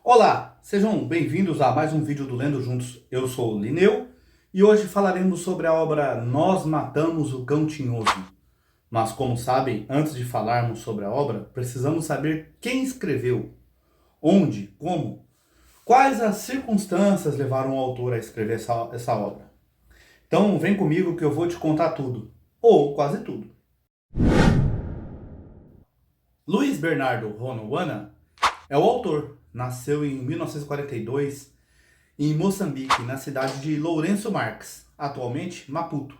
Olá, sejam bem-vindos a mais um vídeo do Lendo Juntos. Eu sou o Lineu e hoje falaremos sobre a obra Nós Matamos o Cão Tinhoso. Mas, como sabem, antes de falarmos sobre a obra, precisamos saber quem escreveu, onde, como, quais as circunstâncias levaram o autor a escrever essa obra. Então, vem comigo que eu vou te contar tudo, ou quase tudo. Luiz Bernardo Ronowana é o autor. Nasceu em 1942 em Moçambique, na cidade de Lourenço Marques, atualmente Maputo.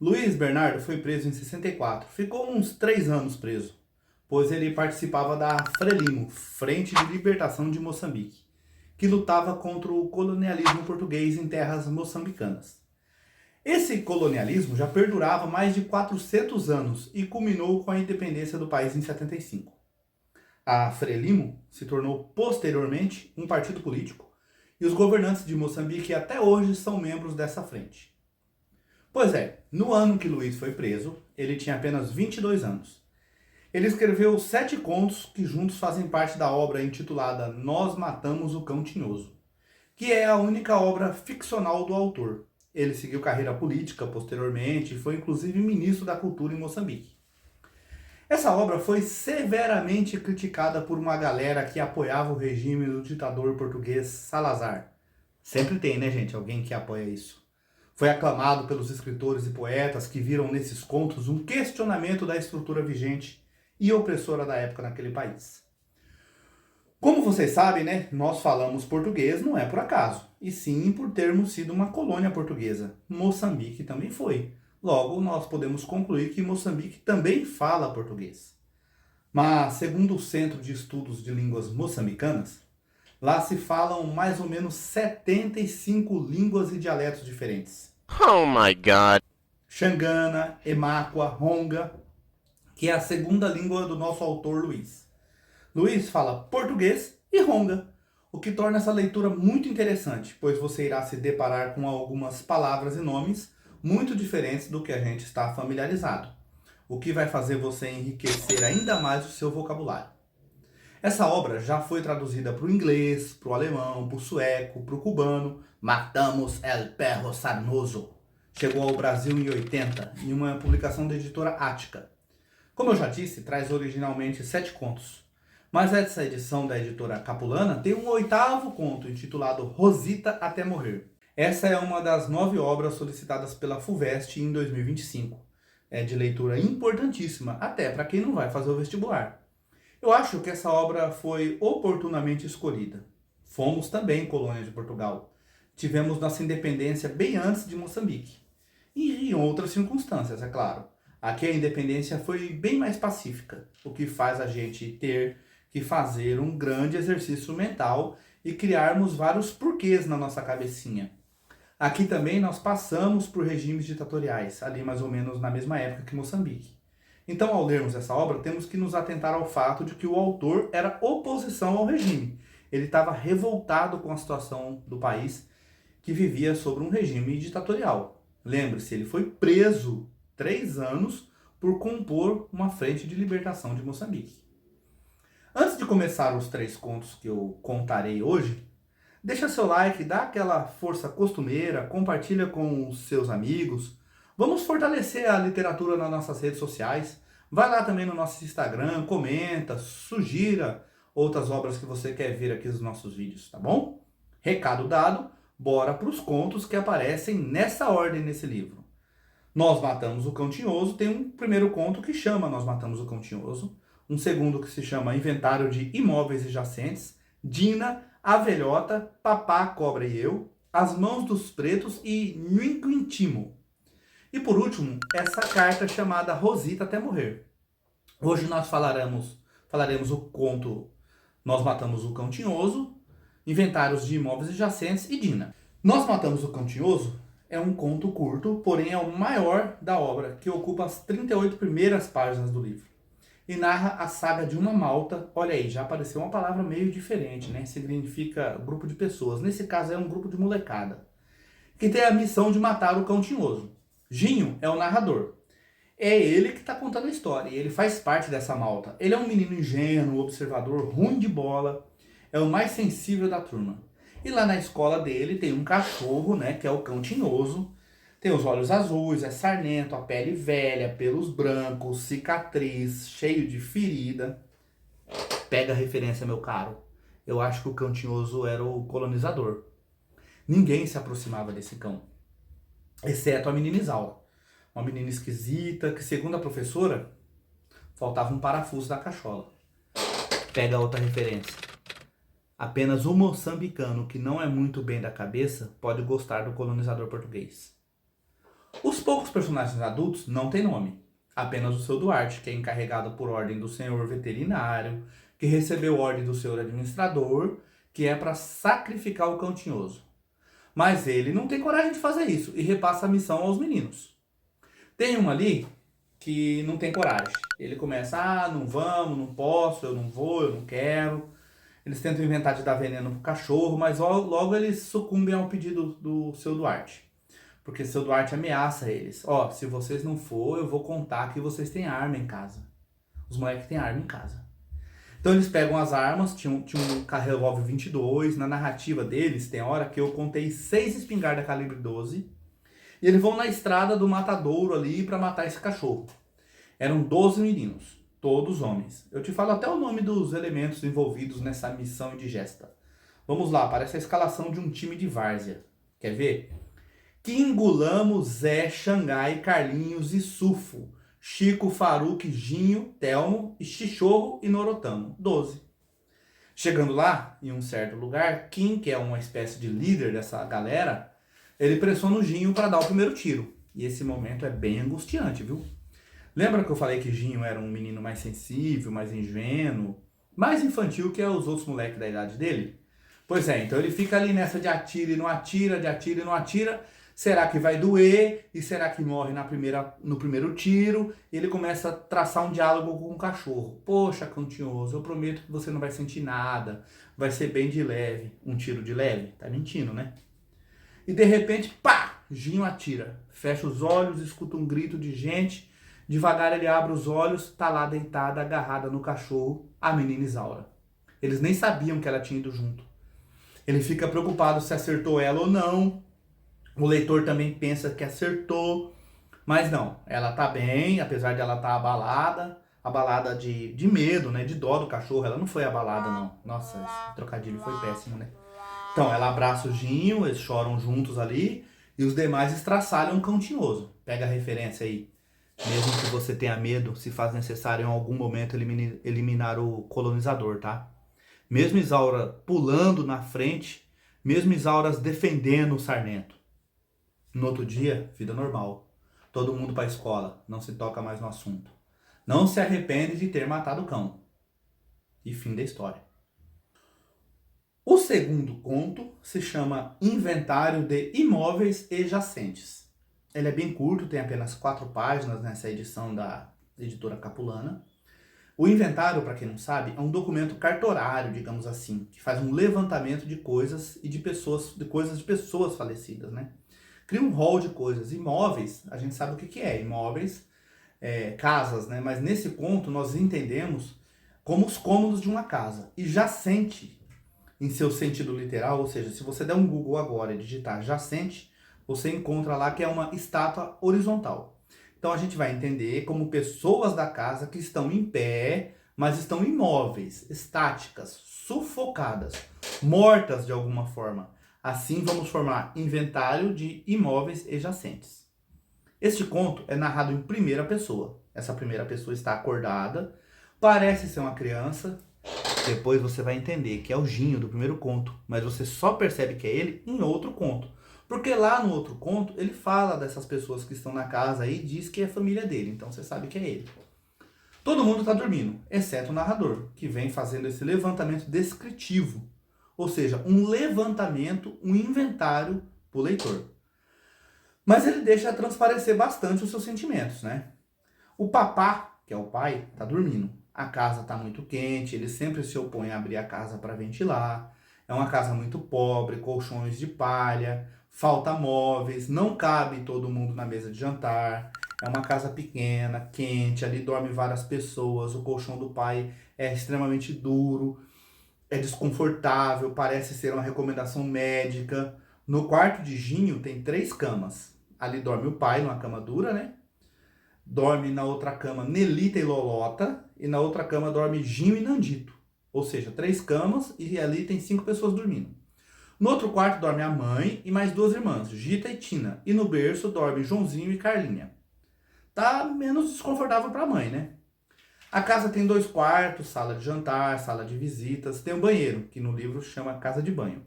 Luiz Bernardo foi preso em 64, ficou uns 3 anos preso, pois ele participava da Frelimo, Frente de Libertação de Moçambique, que lutava contra o colonialismo português em terras moçambicanas. Esse colonialismo já perdurava mais de 400 anos e culminou com a independência do país em 75. A Frelimo se tornou posteriormente um partido político e os governantes de Moçambique até hoje são membros dessa frente. Pois é, no ano que Luiz foi preso, ele tinha apenas 22 anos. Ele escreveu 7 contos que juntos fazem parte da obra intitulada Nós Matamos o Cão Tinhoso, que é a única obra ficcional do autor. Ele seguiu carreira política posteriormente e foi inclusive ministro da Cultura em Moçambique. Essa obra foi severamente criticada por uma galera que apoiava o regime do ditador português Salazar. Sempre tem, né, gente, alguém que apoia isso. Foi aclamado pelos escritores e poetas que viram nesses contos um questionamento da estrutura vigente e opressora da época naquele país. Como vocês sabem, né, nós falamos português não é por acaso, e sim por termos sido uma colônia portuguesa. Moçambique também foi. Logo, nós podemos concluir que Moçambique também fala português. Mas, segundo o Centro de Estudos de Línguas Moçambicanas, lá se falam mais ou menos 75 línguas e dialetos diferentes. Oh my god. Xangana, Emáqua, Ronga, que é a segunda língua do nosso autor Luiz. Luiz fala português e Ronga, o que torna essa leitura muito interessante, pois você irá se deparar com algumas palavras e nomes muito diferentes do que a gente está familiarizado, o que vai fazer você enriquecer ainda mais o seu vocabulário. Essa obra já foi traduzida para o inglês, para o alemão, para o sueco, para o cubano. Matamos el perro sarnoso. Chegou ao Brasil em 80, em uma publicação da editora Ática. Como eu já disse, traz originalmente 7 contos. Mas essa edição da editora Capulana tem um 8º conto, intitulado Rosita até morrer. Essa é uma das 9 obras solicitadas pela FUVEST em 2025. É de leitura importantíssima, até para quem não vai fazer o vestibular. Eu acho que essa obra foi oportunamente escolhida. Fomos também colônia de Portugal. Tivemos nossa independência bem antes de Moçambique. E em outras circunstâncias, é claro. Aqui a independência foi bem mais pacífica, o que faz a gente ter que fazer um grande exercício mental e criarmos vários porquês na nossa cabecinha. Aqui também nós passamos por regimes ditatoriais, ali mais ou menos na mesma época que Moçambique. Então, ao lermos essa obra, temos que nos atentar ao fato de que o autor era oposição ao regime. Ele estava revoltado com a situação do país que vivia sob um regime ditatorial. Lembre-se, ele foi preso 3 anos por compor uma frente de libertação de Moçambique. Antes de começar os 3 contos que eu contarei hoje, deixa seu like, dá aquela força costumeira, compartilha com os seus amigos. Vamos fortalecer a literatura nas nossas redes sociais. Vai lá também no nosso Instagram, comenta, sugira outras obras que você quer ver aqui nos nossos vídeos, tá bom? Recado dado, bora para os contos que aparecem nessa ordem nesse livro. Nós Matamos o Cão Tinhoso tem um primeiro conto que chama Nós Matamos o Cão Tinhoso, um segundo que se chama Inventário de Imóveis e Jacentes, Dina, A Velhota, Papá, Cobra e Eu, As Mãos dos Pretos e Nhinco Intimo. E por último, essa carta chamada Rosita até morrer. Hoje nós falaremos o conto Nós Matamos o Cão Tinhoso, Inventários de Imóveis e Jacentes e Dina. Nós Matamos o Cão Tinhoso é um conto curto, porém é o maior da obra, que ocupa as 38 primeiras páginas do livro. E narra a saga de uma malta. Olha aí, já apareceu uma palavra meio diferente, né? Significa grupo de pessoas. Nesse caso é um grupo de molecada, que tem a missão de matar o cão tinhoso. Ginho é o narrador. É ele que está contando a história e ele faz parte dessa malta. Ele é um menino ingênuo, observador, ruim de bola. é o mais sensível da turma. E lá na escola dele tem um cachorro, né, que é o cão tinhoso. Tem os olhos azuis, é sarnento, a pele velha, pelos brancos, cicatriz, cheio de ferida. Pega a referência, meu caro. Eu acho que o cão tinhoso era o colonizador. Ninguém se aproximava desse cão, exceto a menina Isaura. Uma menina esquisita que, segundo a professora, faltava um parafuso da cachola. Pega a outra referência. Apenas o moçambicano que não é muito bem da cabeça pode gostar do colonizador português. Os poucos personagens adultos não têm nome. Apenas o seu Duarte, que é encarregado por ordem do senhor veterinário, que recebeu ordem do senhor administrador, que é para sacrificar o cão tinhoso. Mas ele não tem coragem de fazer isso e repassa a missão aos meninos. Tem um ali que não tem coragem. Ele começa, não vamos, não posso, eu não vou, eu não quero. Eles tentam inventar de dar veneno pro cachorro, mas logo eles sucumbem ao pedido do seu Duarte. Porque seu Duarte ameaça eles. Se vocês não for, eu vou contar que vocês têm arma em casa. Os moleques têm arma em casa. Então eles pegam as armas, tinha um revólver 22, na narrativa deles tem hora que eu contei 6 espingardas calibre 12, e eles vão na estrada do matadouro ali para matar esse cachorro. Eram 12 meninos, todos homens. Eu te falo até o nome dos elementos envolvidos nessa missão indigesta. Vamos lá, parece a escalação de um time de várzea. Quer ver? Kingulamo, Zé, Xangai, Carlinhos e Sufo. Chico, Faruque, Ginho, Telmo, Xichorro e Norotamo. 12. Chegando lá, em um certo lugar, Kim, que é uma espécie de líder dessa galera, ele pressiona o Ginho para dar o primeiro tiro. E esse momento é bem angustiante, viu? Lembra que eu falei que Ginho era um menino mais sensível, mais ingênuo, mais infantil que os outros moleques da idade dele? Pois é, então ele fica ali nessa de atira e não atira, de atira e não atira. Será que vai doer? E será que morre no primeiro tiro? E ele começa a traçar um diálogo com o cachorro. Poxa, cão tinhoso, eu prometo que você não vai sentir nada. Vai ser bem de leve. Um tiro de leve? Tá mentindo, né? E de repente, pá! Ginho atira. Fecha os olhos, escuta um grito de gente. Devagar ele abre os olhos, tá lá deitada, agarrada no cachorro, a menina Isaura. Eles nem sabiam que ela tinha ido junto. Ele fica preocupado se acertou ela ou não. O leitor também pensa que acertou, mas não, ela tá bem, apesar de ela estar abalada de medo, né, de dó do cachorro. Ela não foi abalada, não. Nossa, esse trocadilho foi péssimo, né? Então, ela abraça o Ginho, eles choram juntos ali, e os demais estraçalham o cão tinhoso. Pega a referência aí. Mesmo que você tenha medo, se faz necessário em algum momento eliminar o colonizador, tá? Mesmo Isaura pulando na frente, mesmo Isauras defendendo o sarnento. No outro dia, vida normal. Todo mundo para a escola, não se toca mais no assunto. Não se arrepende de ter matado o cão. E fim da história. O segundo conto se chama Inventário de Imóveis Adjacentes. Ele é bem curto, tem apenas 4 páginas nessa edição da editora Capulana. O inventário, para quem não sabe, é um documento cartorário, digamos assim, que faz um levantamento de coisas e de coisas de pessoas falecidas, né? Cria um rol de coisas. Imóveis, a gente sabe o que é. Imóveis, casas, né? Mas nesse ponto nós entendemos como os cômodos de uma casa. E jacente, em seu sentido literal, ou seja, se você der um Google agora e digitar jacente, você encontra lá que é uma estátua horizontal. Então a gente vai entender como pessoas da casa que estão em pé, mas estão imóveis, estáticas, sufocadas, mortas de alguma forma. Assim vamos formar inventário de imóveis adjacentes. Este conto é narrado em primeira pessoa. Essa primeira pessoa está acordada, parece ser uma criança. Depois você vai entender que é o Ginho do primeiro conto, mas você só percebe que é ele em outro conto. Porque lá no outro conto ele fala dessas pessoas que estão na casa e diz que é família dele, então você sabe que é ele. Todo mundo está dormindo, exceto o narrador, que vem fazendo esse levantamento descritivo. Ou seja, um levantamento, um inventário para o leitor. Mas ele deixa transparecer bastante os seus sentimentos, né? O papá, que é o pai, está dormindo. A casa está muito quente, ele sempre se opõe a abrir a casa para ventilar. É uma casa muito pobre, colchões de palha, falta móveis, não cabe todo mundo na mesa de jantar. É uma casa pequena, quente, ali dormem várias pessoas, o colchão do pai é extremamente duro. é desconfortável, parece ser uma recomendação médica. No quarto de Ginho tem 3 camas. Ali dorme o pai numa cama dura, né? Dorme na outra cama Nelita e Lolota, e na outra cama dorme Ginho e Nandito. Ou seja, 3 camas e ali tem 5 pessoas dormindo. No outro quarto dorme a mãe e mais 2 irmãs, Gita e Tina. E no berço dorme Joãozinho e Carlinha. Tá menos desconfortável para a mãe, né? A casa tem 2 quartos, sala de jantar, sala de visitas, tem um banheiro, que no livro chama casa de banho.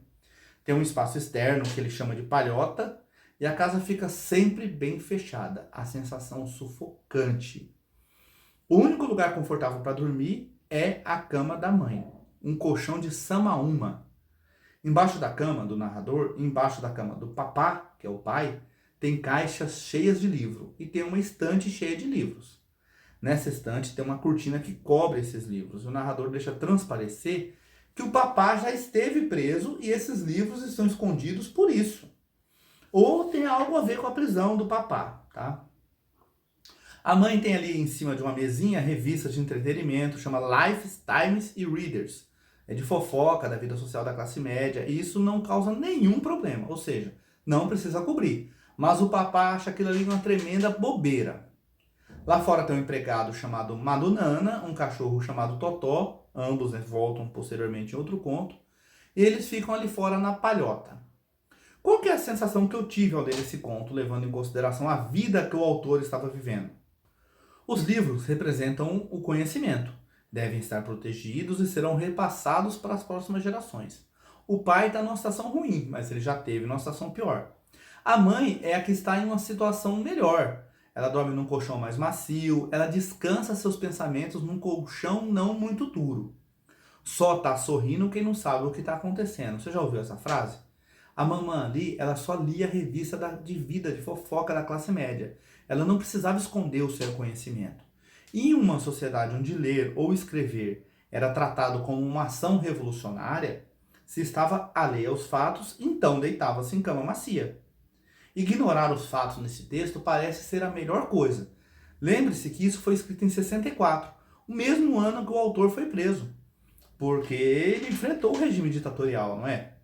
Tem um espaço externo, que ele chama de palhota, e a casa fica sempre bem fechada, a sensação sufocante. O único lugar confortável para dormir é a cama da mãe, um colchão de samaúma. Embaixo da cama do narrador, embaixo da cama do papá, que é o pai, tem caixas cheias de livro e tem uma estante cheia de livros. Nessa estante tem uma cortina que cobre esses livros. O narrador deixa transparecer que o papá já esteve preso e esses livros estão escondidos por isso. Ou tem algo a ver com a prisão do papá, tá? A mãe tem ali em cima de uma mesinha revistas de entretenimento, chama Life, Times e Readers. É de fofoca da vida social da classe média e isso não causa nenhum problema, ou seja, não precisa cobrir. Mas o papá acha aquilo ali uma tremenda bobeira. Lá fora tem um empregado chamado Madunana, um cachorro chamado Totó, ambos voltam posteriormente em outro conto, e eles ficam ali fora na palhota. Qual que é a sensação que eu tive ao ler esse conto, levando em consideração a vida que o autor estava vivendo? Os livros representam o conhecimento, devem estar protegidos e serão repassados para as próximas gerações. O pai está numa situação ruim, mas ele já teve numa situação pior. A mãe é a que está em uma situação melhor. Ela dorme num colchão mais macio, ela descansa seus pensamentos num colchão não muito duro. Só tá sorrindo quem não sabe o que está acontecendo. Você já ouviu essa frase? A mamãe ali, ela só lia a revista de vida, de fofoca da classe média. Ela não precisava esconder o seu conhecimento. E em uma sociedade onde ler ou escrever era tratado como uma ação revolucionária, se estava alheio aos fatos, então deitava-se em cama macia. Ignorar os fatos nesse texto parece ser a melhor coisa. Lembre-se que isso foi escrito em 64, o mesmo ano que o autor foi preso, porque ele enfrentou o regime ditatorial, não é?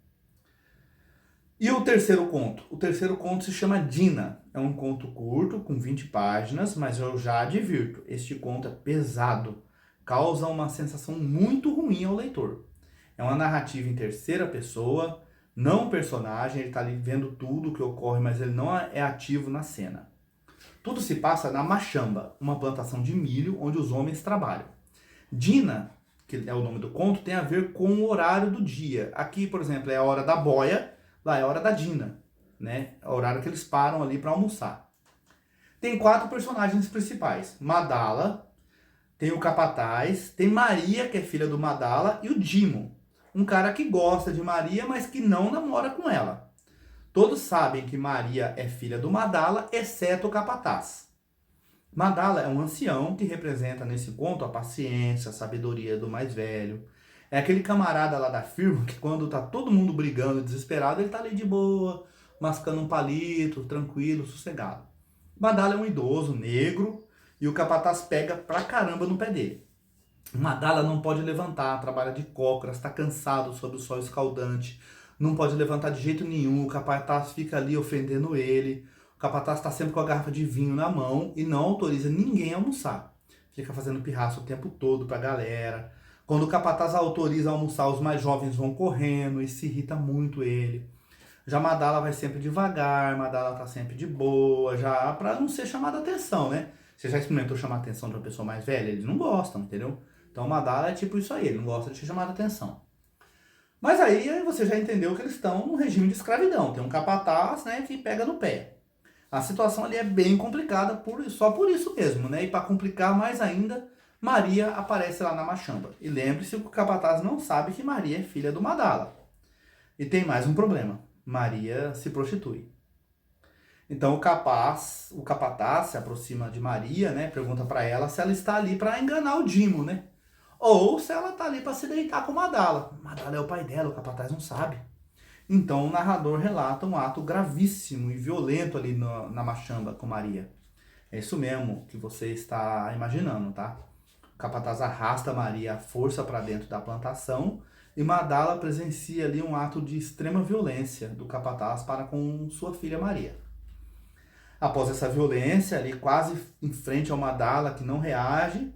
E o terceiro conto? O terceiro conto se chama Dina. É um conto curto, com 20 páginas, mas eu já advirto, este conto é pesado, causa uma sensação muito ruim ao leitor. É uma narrativa em terceira pessoa, não um personagem, ele está ali vendo tudo o que ocorre, mas ele não é ativo na cena. Tudo se passa na Machamba, uma plantação de milho onde os homens trabalham. Dina, que é o nome do conto, tem a ver com o horário do dia. Aqui, por exemplo, é a hora da boia, lá é a hora da Dina, né? É o horário que eles param ali para almoçar. Tem 4 personagens principais. Madala, tem o Capataz, tem Maria, que é filha do Madala, e o Dimo, um cara que gosta de Maria, mas que não namora com ela. Todos sabem que Maria é filha do Madala, exceto o Capataz. Madala é um ancião que representa nesse conto a paciência, a sabedoria do mais velho. É aquele camarada lá da firma que quando tá todo mundo brigando, desesperado, ele tá ali de boa, mascando um palito, tranquilo, sossegado. Madala é um idoso, negro, e o Capataz pega pra caramba no pé dele. Madala não pode levantar, trabalha de cócoras, está cansado sob o sol escaldante, não pode levantar de jeito nenhum, o Capataz fica ali ofendendo ele, o Capataz está sempre com a garrafa de vinho na mão e não autoriza ninguém a almoçar. Fica fazendo pirraça o tempo todo pra galera. Quando o Capataz autoriza a almoçar, os mais jovens vão correndo e se irrita muito ele. Já Madala vai sempre devagar, Madala tá sempre de boa, já pra não ser chamada atenção, né? Você já experimentou chamar a atenção de uma pessoa mais velha? Eles não gostam, entendeu? Então Madala é tipo isso aí, ele não gosta de ser chamado a atenção. Mas aí você já entendeu que eles estão num regime de escravidão. Tem um capataz, né, que pega no pé. A situação ali é bem complicada só por isso mesmo, né? E para complicar mais ainda, Maria aparece lá na Machamba. E lembre-se que o capataz não sabe que Maria é filha do Madala. E tem mais um problema. Maria se prostitui. Então o capataz se aproxima de Maria, né? Pergunta para ela se ela está ali para enganar o Dimo, né? Ou se ela está ali para se deitar com Madala. Madala é o pai dela, o capataz não sabe. Então o narrador relata um ato gravíssimo e violento ali na Machamba com Maria. É isso mesmo que você está imaginando, tá? O capataz arrasta Maria à força para dentro da plantação e Madala presencia ali um ato de extrema violência do capataz para com sua filha Maria. Após essa violência, ali quase em frente ao Madala, que não reage,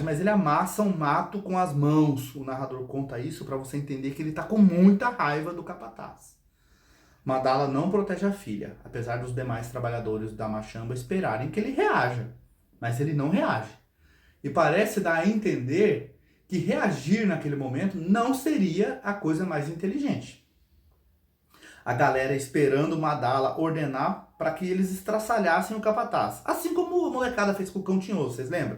mas ele amassa um mato com as mãos. O narrador conta isso para você entender que ele está com muita raiva do capataz. Madala não protege a filha, apesar dos demais trabalhadores da machamba esperarem que ele reaja, mas ele não reage. E parece dar a entender que reagir naquele momento não seria a coisa mais inteligente. A galera esperando Madala ordenar para que eles estraçalhassem o capataz, assim como a molecada fez com o Cão Tinhoso, vocês lembram?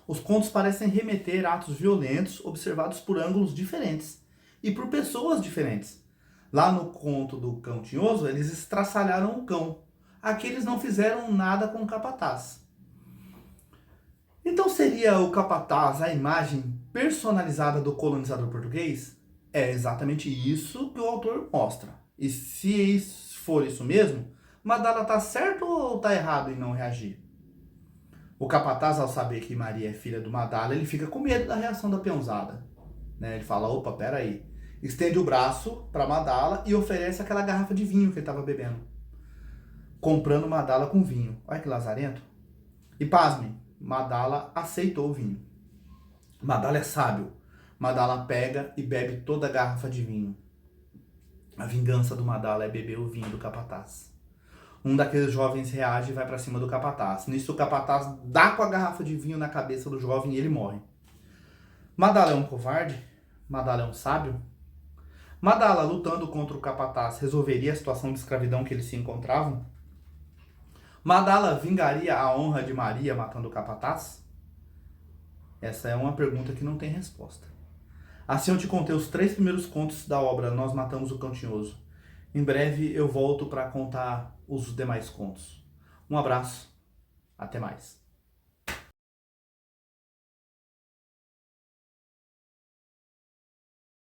Os contos parecem remeter a atos violentos observados por ângulos diferentes e por pessoas diferentes. Lá no conto do Cão Tinhoso, eles estraçalharam o cão. Aqui eles não fizeram nada com o capataz. Então seria o capataz a imagem personalizada do colonizador português? É exatamente isso que o autor mostra. E se for isso mesmo, Madala tá certo ou tá errado em não reagir? O capataz, ao saber que Maria é filha do Madala, ele fica com medo da reação da peãozada. Ele fala, opa, peraí. Estende o braço para Madala e oferece aquela garrafa de vinho que ele estava bebendo. Comprando Madala com vinho. Olha que lazarento. E pasmem, Madala aceitou o vinho. Madala é sábio. Madala pega e bebe toda a garrafa de vinho. A vingança do Madala é beber o vinho do capataz. Um daqueles jovens reage e vai para cima do capataz. Nisso o capataz dá com a garrafa de vinho na cabeça do jovem e ele morre. Madala é um covarde? Madala é um sábio? Madala, lutando contra o capataz, resolveria a situação de escravidão que eles se encontravam? Madala vingaria a honra de Maria matando o capataz? Essa é uma pergunta que não tem resposta. Assim eu te contei os 3 primeiros contos da obra Nós Matamos o Cão Tinhoso. Em breve eu volto para contar os demais contos. Um abraço, até mais.